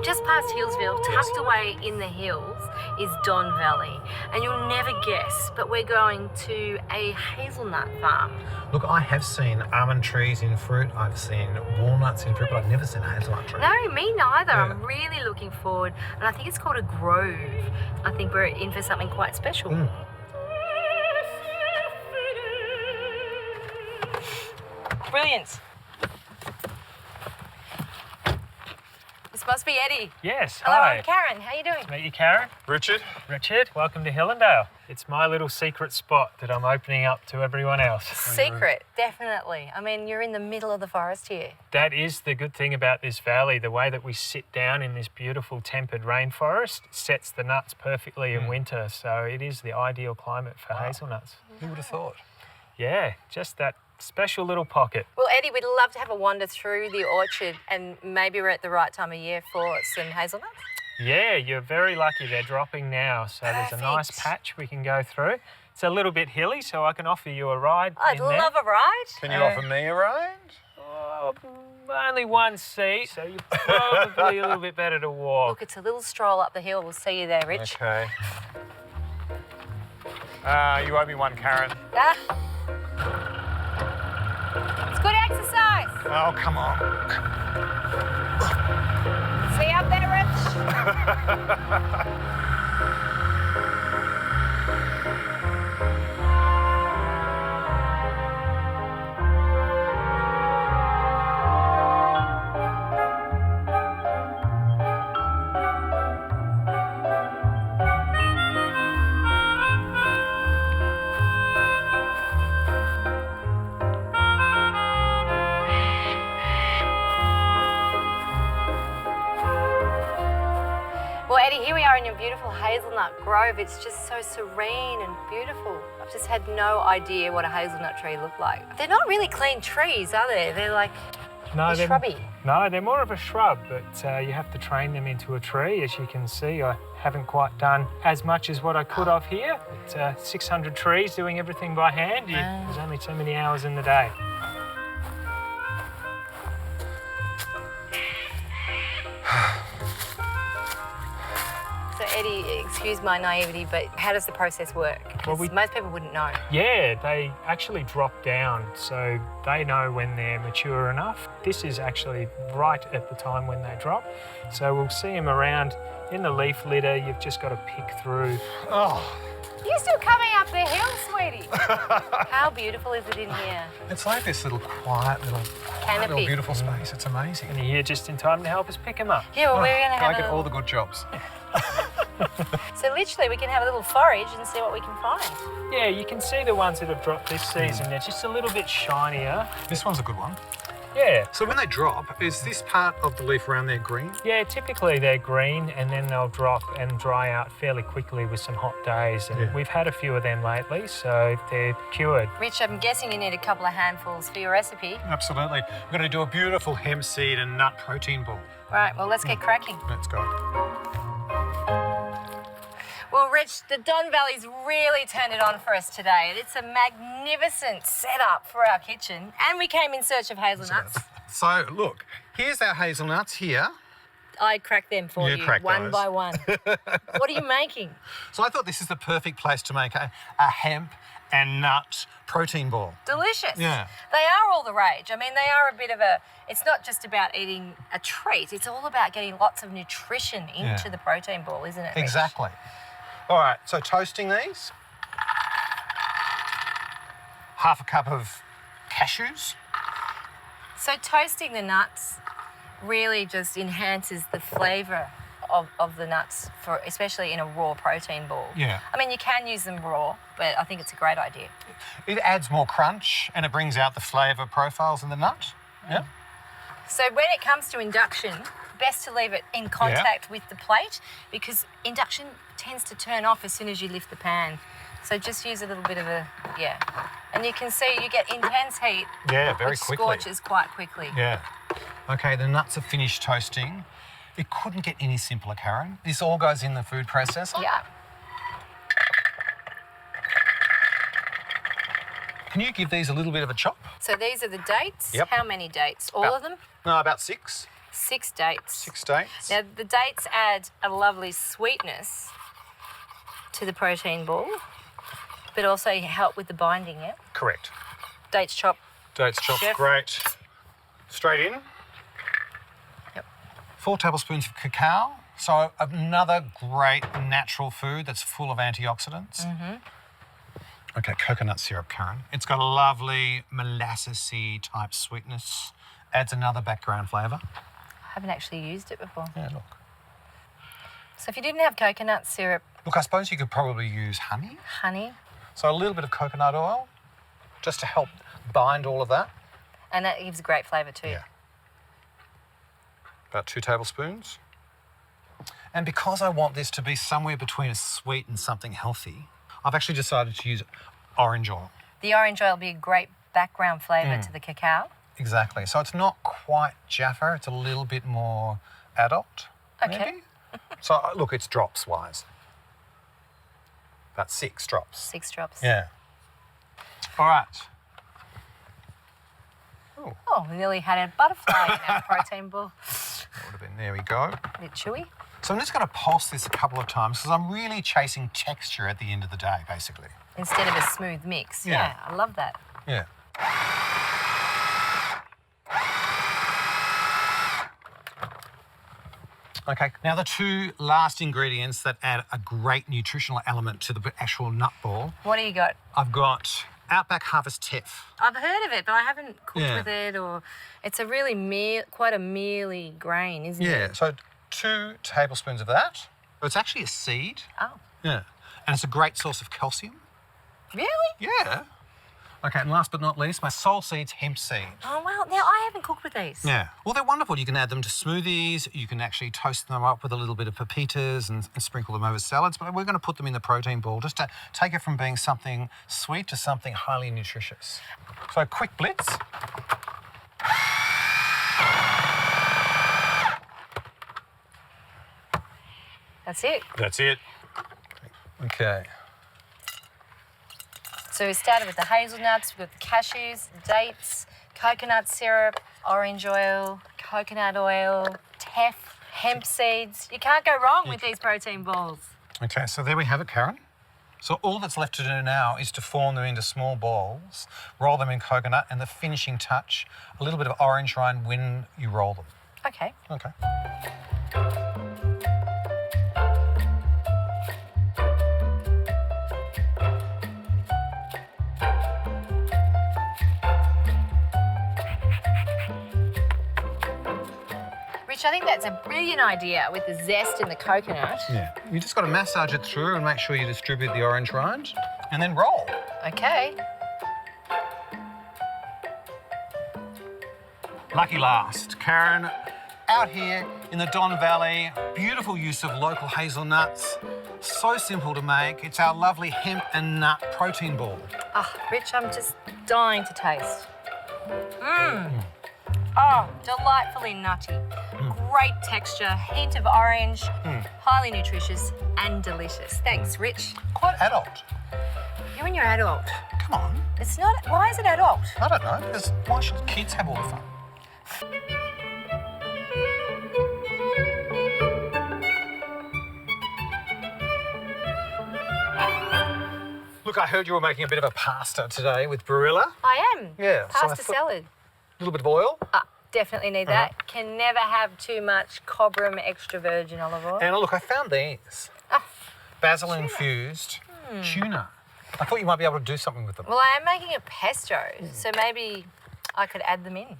Just past Hillsville, tucked away in the hills, is Don Valley. And you'll never guess, but we're going to a hazelnut farm. Look, I have seen almond trees in fruit. I've seen walnuts in fruit, but I've never seen a hazelnut tree. No, me neither. Yeah. I'm really looking forward. And I think it's called a grove. I think we're in for something quite special. Brilliant. This must be Eddie. Yes, Hello, hi. I'm Karen. How you doing? Meet you, Karen. Richard? Richard, welcome to Hillendale. It's my little secret spot that I'm opening up to everyone else. Secret, definitely. I mean, you're in the middle of the forest here. That is the good thing about this valley. The way that we sit down in this beautiful tempered rainforest sets the nuts perfectly in winter. So it is the ideal climate for hazelnuts. Who would have thought? Yeah, just that special little pocket. Well, Eddie, we'd love to have a wander through the orchard and maybe we're at the right time of year for some hazelnuts. Yeah, you're very lucky. They're dropping now. So there's a nice patch we can go through. It's a little bit hilly, so I can offer you a ride. I'd love a ride. Can you offer me a ride? Oh, only one seat, so you're probably a little bit better to walk. Look, it's a little stroll up the hill. We'll see you there, Rich. Okay. You owe me one, Karen. Ah. It's good exercise. Oh, come on. See you up there, Rich? Well, Eddie, here we are in your beautiful hazelnut grove. It's just so serene and beautiful. I've just had no idea what a hazelnut tree looked like. They're not really clean trees, are they? They're like they're shrubby. No, they're more of a shrub, but you have to train them into a tree. As you can see, I haven't quite done as much as what I could have here. It's 600 trees doing everything by hand. There's only so many hours in the day. So, Eddie, excuse my naivety, but how does the process work? 'Cause most people wouldn't know. Yeah, they actually drop down, so they know when they're mature enough. This is actually right at the time when they drop. So we'll see them around in the leaf litter. You've just got to pick through. Oh. You're still coming up the hill, sweetie. How beautiful is it in here? It's like this little quiet little beautiful space. It's amazing. And you're here just in time to help us pick them up. Yeah, well, we're going to have I get all the good jobs. So literally we can have a little forage and see what we can find. Yeah, you can see the ones that have dropped this season. They're just a little bit shinier. This one's a good one. Yeah. So when they drop, is this part of the leaf around there green? Yeah, typically they're green and then they'll drop and dry out fairly quickly with some hot days. And we've had a few of them lately, so they're cured. Rich, I'm guessing you need a couple of handfuls for your recipe. Absolutely. We're going to do a beautiful hemp seed and nut protein ball. Right, well, let's get cracking. Let's go. Well, Rich, the Don Valley's really turned it on for us today. It's a magnificent setup for our kitchen. And we came in search of hazelnuts. So, look, here's our hazelnuts here. I cracked them for you, one by one. What are you making? So I thought this is the perfect place to make a hemp and nut protein ball. Delicious. Yeah. They are all the rage. I mean, they are a bit of a... It's not just about eating a treat. It's all about getting lots of nutrition into the protein ball, isn't it, Rich? Exactly. All right, so toasting these. Half a cup of cashews. So toasting the nuts really just enhances the flavour of the nuts, for especially in a raw protein ball. Yeah. I mean, you can use them raw, but I think it's a great idea. It adds more crunch and it brings out the flavour profiles in the nut. Yeah. So when it comes to induction, best to leave it in contact with the plate because induction tends to turn off as soon as you lift the pan. So just use a little bit of and you can see you get intense heat. Yeah, very which quickly. Scorches quite quickly. Yeah. Okay, the nuts are finished toasting. It couldn't get any simpler, Karen. This all goes in the food processor. Yeah. Can you give these a little bit of a chop? So these are the dates. Yep. How many dates? All of them? No, about 6. 6 dates. 6 dates. Now, the dates add a lovely sweetness to the protein ball, but also help with the binding, yeah? Correct. Dates chopped. Dates chopped, Chef. great. Straight in. Yep. 4 tablespoons of cacao. So another great natural food that's full of antioxidants. Okay, coconut syrup, Karen. It's got a lovely molassesy type sweetness. Adds another background flavour. I haven't actually used it before. Yeah, look. So if you didn't have coconut syrup, Look, I suppose you could probably use honey. honey, So a little bit of coconut oil, just to help bind all of that. and that gives a great flavour too. Yeah. About 2 tablespoons. And because I want this to be somewhere between a sweet and something healthy, I've actually decided to use orange oil. The orange oil will be a great background flavour to the cacao. Exactly. So it's not quite Jaffa, it's a little bit more adult, Okay. maybe. So look, it's drops wise. About 6 drops. 6 drops. Yeah. All right. Oh, we nearly had a butterfly in our protein ball. That would have been, there we go. A bit chewy. So I'm just going to pulse this a couple of times because I'm really chasing texture at the end of the day, basically. Instead of a smooth mix. Yeah. Yeah, I love that. Yeah. Okay, now the 2 last ingredients that add a great nutritional element to the actual nut ball. What do you got? I've got Outback Harvest teff. I've heard of it, but I haven't cooked Yeah. with it, or it's a really quite a mealy grain, isn't it? Yeah, so 2 tablespoons of that. It's actually a seed. Oh, Yeah. And it's a great source of calcium. really? Yeah. Okay, and last but not least, my soul seeds hemp seed. Oh, wow. Now, I haven't cooked with these. Yeah. Well, they're wonderful. You can add them to smoothies. You can actually toast them up with a little bit of pepitas and sprinkle them over salads. But we're going to put them in the protein ball just to take it from being something sweet to something highly nutritious. So, quick blitz. That's it. That's it. Okay. So we started with the hazelnuts, we've got the cashews, the dates, coconut syrup, orange oil, coconut oil, teff, hemp seeds. You can't go wrong with these protein balls. Okay, so there we have it, Karen. So all that's left to do now is to form them into small balls, roll them in coconut, and the finishing touch, a little bit of orange rind when you roll them. Okay. Okay. Rich, I think that's a brilliant idea with the zest in the coconut. Yeah. You just got to massage it through and make sure you distribute the orange rind, and then roll. Okay. Lucky last, Karen, out here in the Don Valley, beautiful use of local hazelnuts. So simple to make. It's our lovely hemp and nut protein ball. Ah, Rich, I'm just dying to taste. Oh, delightfully nutty. Great texture, hint of orange, highly nutritious and delicious. Thanks, Rich. Quite adult. You and your adult. Come on. It's not, why is it adult? I don't know, because why should kids have all the fun? Look, I heard you were making a bit of a pasta today with Barilla. I am. Yeah, so I Pasta thought- salad. A little bit of oil. Definitely need that. Can never have too much Cobram extra virgin olive oil. And look, I found these. Ah, Basil infused tuna. I thought you might be able to do something with them. well, I am making a pesto, so maybe I could add them in.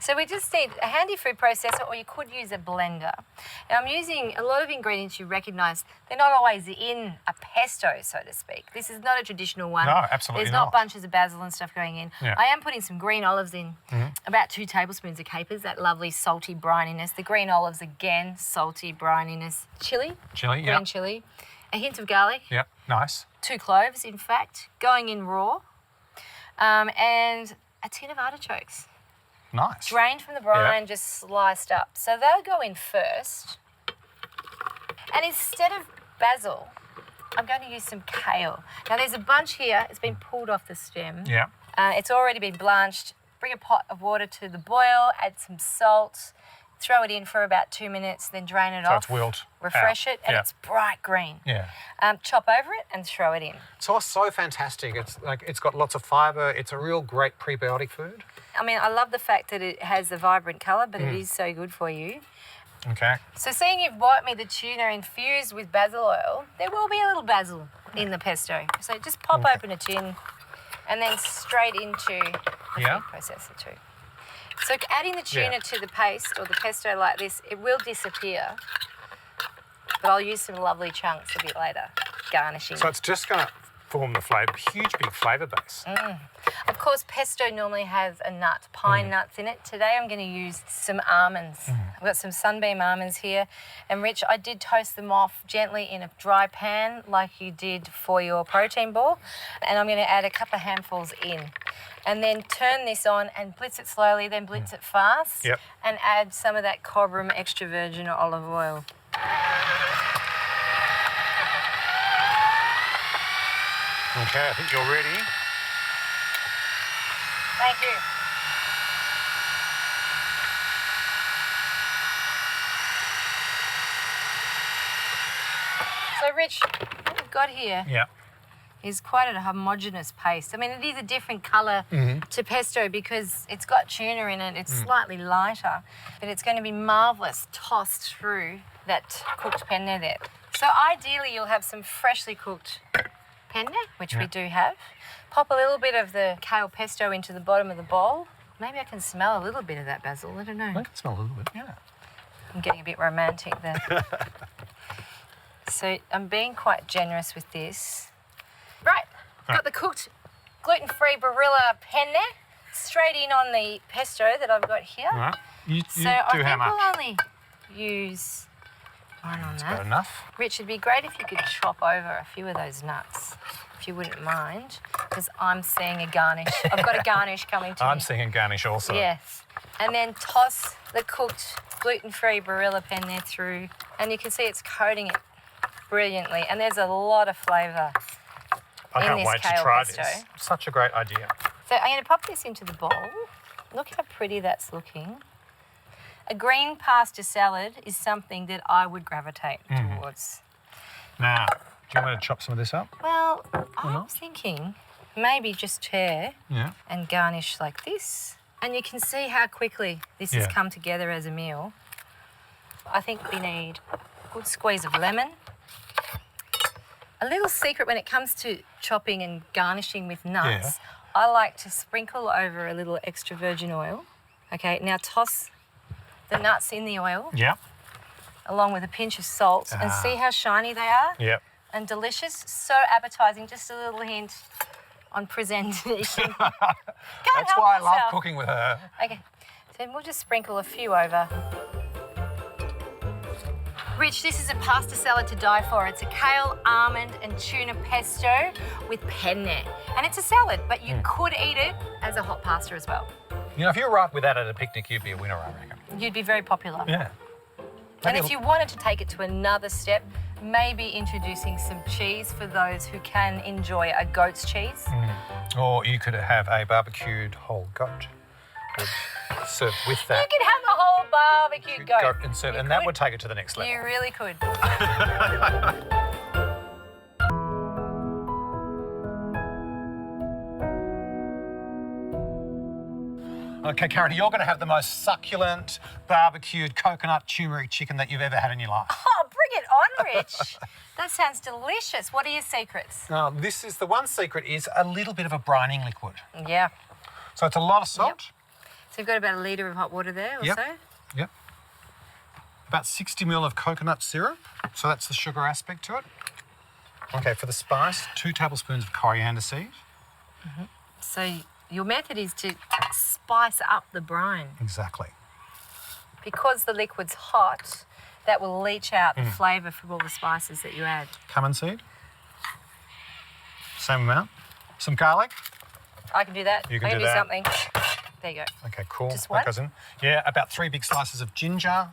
So we just need a handy food processor, or you could use a blender. Now, I'm using a lot of ingredients you recognise. They're not always in a pesto, so to speak. This is not a traditional one. No, absolutely There's not. not bunches of basil and stuff going in. Yeah. I am putting some green olives in, about 2 tablespoons of capers, that lovely salty brininess. The green olives, again, salty brininess. Chilli, Chili, green chilli. A hint of garlic. Yep, nice. 2 cloves, in fact, going in raw. And a tin of artichokes. Nice. Drained from the brine, just sliced up. So they'll go in first. And instead of basil, I'm going to use some kale. Now there's a bunch here. It's been pulled off the stem. Yeah. It's already been blanched. Bring a pot of water to the boil, add some salt, throw it in for about 2 minutes, then drain it So off. it's wilt Refresh out. it, and Yeah. it's bright green. Yeah. Chop over it and throw it in. It's all so fantastic. It's got lots of fibre. It's a real great prebiotic food. I mean, I love the fact that it has the vibrant colour, but it is so good for you. Okay. So seeing you've bought me the tuna infused with basil oil, there will be a little basil in the pesto. So just pop open a tin and then straight into the food processor too. So adding the tuna to the paste or the pesto like this, it will disappear. But I'll use some lovely chunks a bit later, garnishing. So it's just going to form the flavour, huge big flavour base. Of course, pesto normally has a nut, pine nuts in it. Today I'm going to use some almonds. I've got some sunbeam almonds here. And Rich, I did toast them off gently in a dry pan like you did for your protein ball. And I'm going to add a couple of handfuls in. And then turn this on and blitz it slowly, then blitz it fast. Yep. And add some of that Cobram extra virgin olive oil. Okay, I think you're ready. Thank you. So, Rich, what we've got here is quite a homogeneous paste. I mean, it is a different colour to pesto because it's got tuna in it. It's slightly lighter, but it's going to be marvellous tossed through that cooked penne there. So ideally, you'll have some freshly cooked penne, which we do have. Pop a little bit of the kale pesto into the bottom of the bowl. Maybe I can smell a little bit of that basil. I don't know. I can smell a little bit, yeah. I'm getting a bit romantic there. So I'm being quite generous with this. Right, got the cooked gluten-free Barilla penne straight in on the pesto that I've got here. All right. You So do I how think much? we'll only use one on Got that. enough? Rich, it'd be great if you could chop over a few of those nuts, if you wouldn't mind, because I'm seeing a garnish. I've got a garnish coming to me. I'm seeing garnish also. Yes. And then toss the cooked gluten-free Barilla penne through, and you can see it's coating it brilliantly. And there's a lot of flavour I in can't this wait to kale try pesto. this. Such a great idea. So I'm going to pop this into the bowl. Look how pretty that's looking. A green pasta salad is something that I would gravitate towards. Now, do you want me to chop some of this up? Well, I was thinking maybe just tear Yeah. and garnish like this. And you can see how quickly this has come together as a meal. I think we need a good squeeze of lemon. A little secret when it comes to chopping and garnishing with nuts, I like to sprinkle over a little extra virgin oil. Okay, now toss the nuts in the oil Yeah. along with a pinch of salt and see how shiny they are Yep. and delicious. So appetizing. Just a little hint on presentation. That's why I love cooking with her. Okay, so we'll just sprinkle a few over. Rich, this is a pasta salad to die for. It's a kale, almond and tuna pesto with penne. And it's a salad, but you could eat it as a hot pasta as well. You know, if you're right with that at a picnic, you'd be a winner, I reckon. You'd be very popular. Yeah. And if you wanted to take it to another step, maybe introducing some cheese for those who can enjoy a goat's cheese. Or you could have a barbecued whole goat served with that. You could have a whole barbecue goat. And serve, You and that could. would take it to the next level. You really could. Okay, Karen, you're going to have the most succulent barbecued coconut turmeric chicken that you've ever had in your life. Oh, bring it on, Rich. That sounds delicious. What are your secrets? Now, this is the one secret is a little bit of a brining liquid. Yeah. So it's a lot of salt. So you've got about a litre of hot water there or Yep. so? Yep. About 60 ml of coconut syrup. So that's the sugar aspect to it. Okay, for the spice, 2 tablespoons of coriander seed. So your method is to spice up the brine. Exactly. Because the liquid's hot, that will leach out the flavour from all the spices that you add. Cumin seed. Same amount. Some garlic. I can do that. You can I can do do that. something. There you go. Okay, cool. Just That one? goes in. Yeah, about 3 big slices of ginger.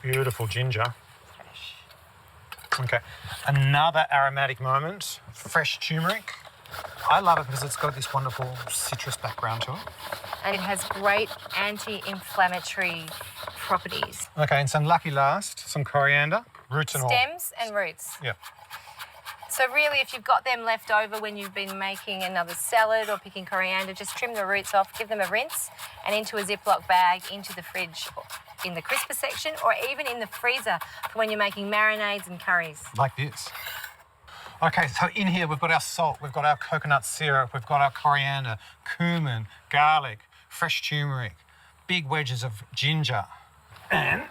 Beautiful ginger. Fresh. Okay. Another aromatic moment. Fresh turmeric. I love it because it's got this wonderful citrus background to it. And it has great anti-inflammatory properties. Okay, and some lucky last, some coriander, roots and all. Stems and roots. Yeah. So really, if you've got them left over when you've been making another salad or picking coriander, just trim the roots off, give them a rinse, and into a Ziploc bag, into the fridge, in the crisper section, or even in the freezer for when you're making marinades and curries. Like this. Okay, so in here we've got our salt, we've got our coconut syrup, we've got our coriander, cumin, garlic, fresh turmeric, big wedges of ginger. And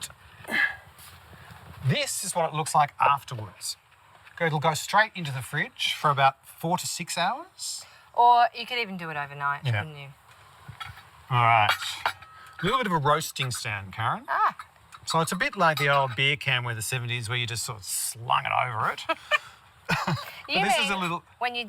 this is what it looks like afterwards. It'll go straight into the fridge for about 4 to 6 hours. Or you could even do it overnight, Yeah. couldn't you? All right. A little bit of a roasting stand, Karen. Ah, So it's a bit like the old beer can where the 70s where you just sort of slung it over it. you this mean is a little... when you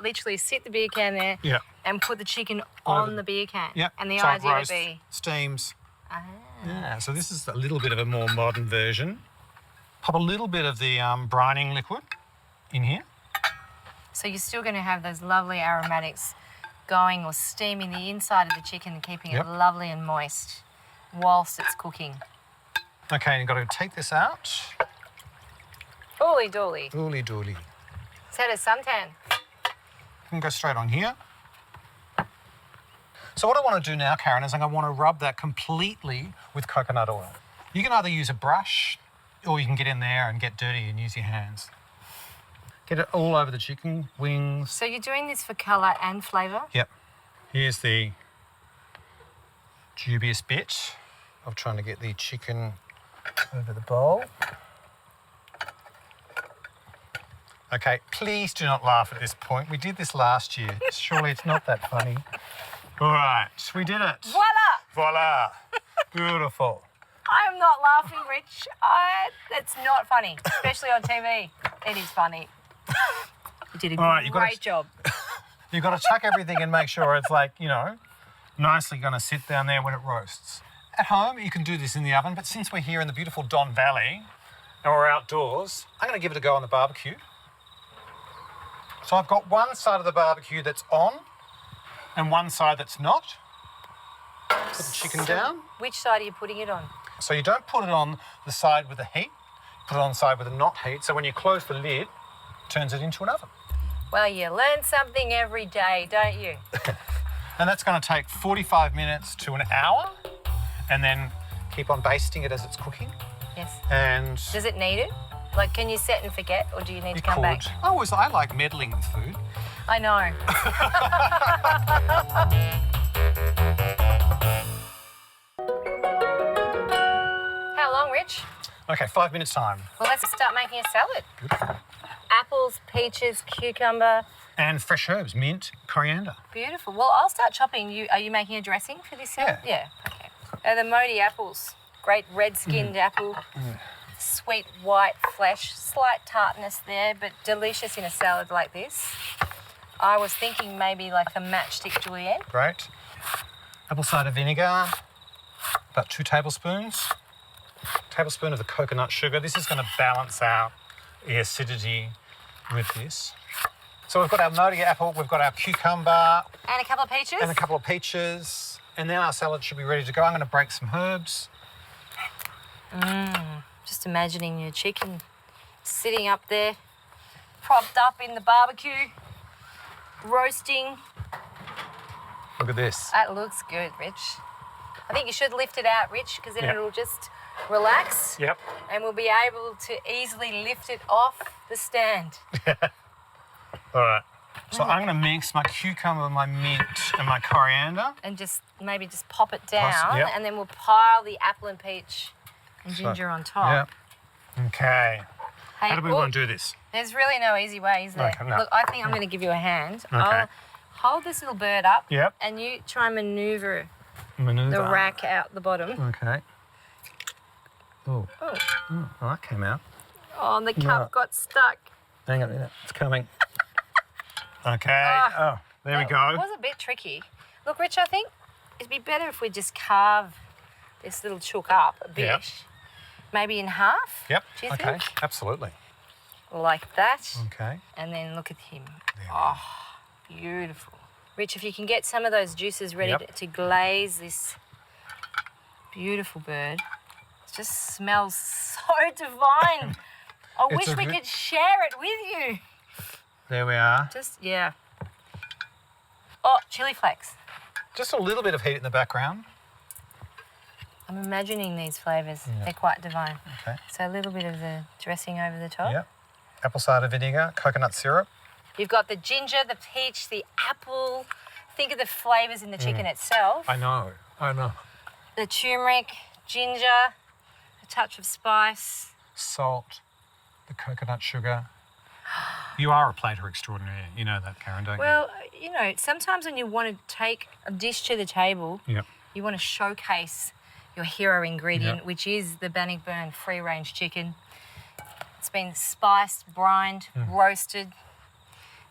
literally sit the beer can there Yeah. and put the chicken Over on the beer can. Yeah. And the so it idea would roasts, be... steams. Ah. Yeah, so this is a little bit of a more modern version. Pop a little bit of the brining liquid in here. So you're still going to have those lovely aromatics going or steaming the inside of the chicken and keeping Yep. it lovely and moist whilst it's cooking. Okay, and you've got to take this out. Ooly dooly. Ooly dooly. It's had a suntan. You can go straight on here. So what I want to do now, Karen, is I want to rub that completely with coconut oil. You can either use a brush or you can get in there and get dirty and use your hands. Get it all over the chicken, wings. So you're doing this for colour and flavour? Yep. Here's the dubious bit of trying to get the chicken over the bowl. Okay, please do not laugh at this point. We did this last year. Surely it's not that funny. All right, we did it. Voila! Voila. Beautiful. I'm not laughing, Rich. That's not funny, especially on TV. It is funny. You did a All right, you've got great to- job. You've got to chuck everything and make sure it's like, nicely going to sit down there when it roasts. At home, you can do this in the oven, but since we're here in the beautiful Don Valley and we're outdoors, I'm going to give it a go on the barbecue. So I've got one side of the barbecue that's on and one side that's not. Put the chicken down. Which side are you putting it on? So you don't put it on the side with the heat, put it on the side with the not heat. So when you close the lid, it turns it into an oven. Well, you learn something every day, don't you? And that's going to take 45 minutes to an hour, and then keep on basting it as it's cooking. Yes. And Does it need it? Like, can you set and forget, or do you need you to come back? could. I like meddling with food. I know. How long, Rich? Okay, 5 minutes time. Well, let's start making a salad. Beautiful. Apples, peaches, cucumber. And fresh herbs, mint, coriander. Beautiful. Well, I'll start chopping. Are you making a dressing for this salad? Yeah. Okay. The Modi apples. Great red-skinned apple. Sweet white flesh. Slight tartness there, but delicious in a salad like this. I was thinking maybe like a matchstick julienne. Great. Apple cider vinegar, about 2 tablespoons. Tablespoon of the coconut sugar. This is going to balance out the acidity with this. So we've got our Modi apple, we've got our cucumber, And a couple of peaches. and a couple of peaches. And then our salad should be ready to go. I'm going to break some herbs. Just imagining your chicken sitting up there, propped up in the barbecue, roasting. Look at this. That looks good, Rich. I think you should lift it out, Rich, because then Yeah. it'll just relax. Yep. And we'll be able to easily lift it off the stand. All right. So I'm going to mix my cucumber, my mint, and my coriander. And just maybe just pop it down, yep. and then we'll pile the apple and peach and ginger on top. Yep. Okay. Hey, How do we want to do this? There's really no easy way, is there? Okay, no. Look, I think I'm going to give you a hand. Okay. I'll hold this little bird up, Yep. and you try and manoeuvre Maneuver. the rack out the bottom. Okay. Oh, that came out. Oh, and the cup No. got stuck. Hang on a minute. It's coming. Okay. Oh, there we That go. was a bit tricky. Look, Rich, I think it'd be better if we just carve this little chook up a bit. Yep. Maybe in half. Yep. Do you Okay. think? Absolutely. Like that. Okay. And then look at him. There we Oh, beautiful. Rich, if you can get some of those juices ready to glaze this beautiful bird. It just smells so divine. I wish we could share it with you. There we are. Yeah. Oh, chili flakes. Just a little bit of heat in the background. I'm imagining these flavours. Yeah. They're quite divine. Okay. So a little bit of the dressing over the top. Yep. Apple cider vinegar, coconut syrup. You've got the ginger, the peach, the apple. Think of the flavours in the chicken itself. I know. The turmeric, ginger, a touch of spice. Salt, the coconut sugar. You are a plater extraordinaire. You know that, Karen, don't you? Well, you know, sometimes when you want to take a dish to the table, you want to showcase your hero ingredient, which is the Bannockburn free-range chicken. It's been spiced, brined, roasted.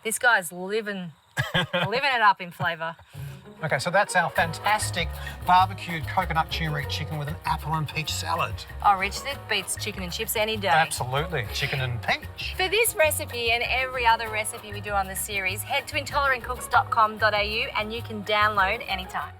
This guy's living it up in flavour. Okay, so that's our fantastic barbecued coconut turmeric chicken with an apple and peach salad. Oh, Rich, that beats chicken and chips any day. Absolutely, chicken and peach. For this recipe and every other recipe we do on the series, head to intolerantcooks.com.au and you can download anytime.